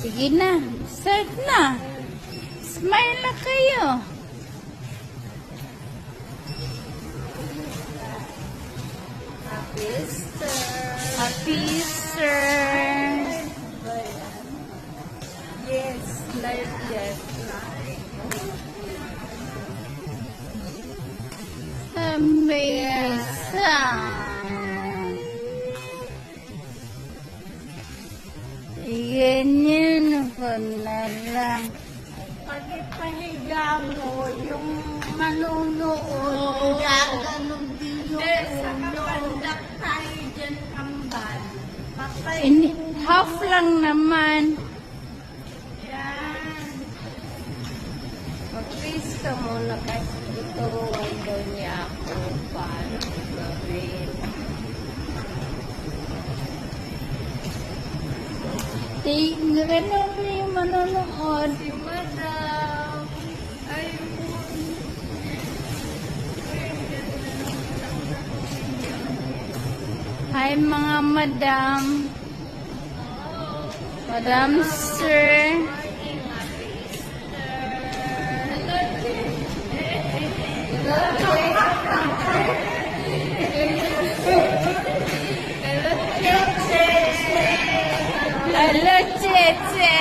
Sige na. Start na. Smile na kayo. Happy Easter. Happy Easter. Yes, life, yes. Ganyan ko na lang. Pag ipahiga mo, yung manunood, gaganong din yung sa kapandak tayo dyan kambal. Patay. Half lang naman. Yan. Mag-face ka muna kasi tuturuan daw niya ako paano gawin. Ganun na yung manonood. Si Madam. Ay, Hi mga madam. Madam sir. Hello, Cheche.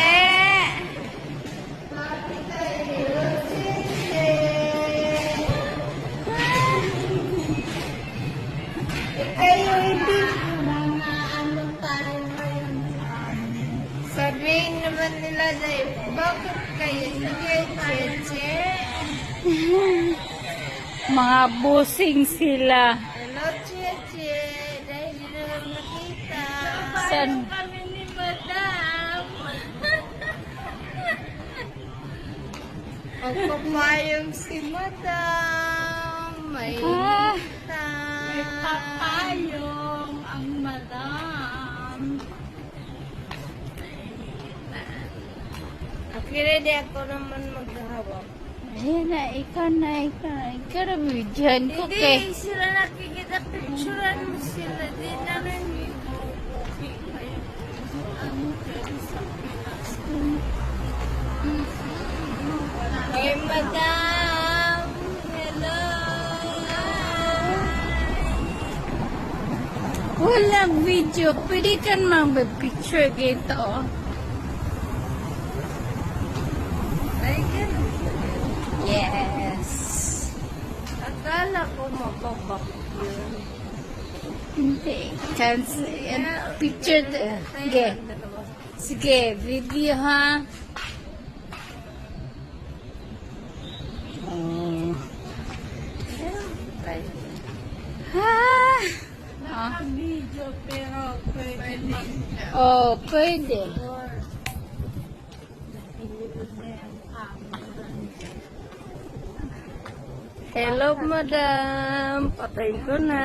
kayo hindi mga ano tayo ngayon. Sabihin naman nila na bakit kayo sige, Cheche? Mga busing sila. Hello, Cheche. Dahil di naman nakita. San? Kami ni Madam. Magpapayong si Madam. May Ah. kita. May papayong ang Madam. Okay, ready ako naman maghahawak. Ayun na, ikaw na. Ikaw na bigyan ko kay. Hindi, sila nakikita picturean mo sila. Di namin Hey, Madam! Hello! Walang video. Pwede ka mag-picture dito. Ay, ganun. Yes. Akala ko mababak yun. Hindi. Chance. Picture. Sige. Sige. Video ha. Ha? Naka-video pero pwede. Oh, pwede. Hello, Madam. Patay ko na.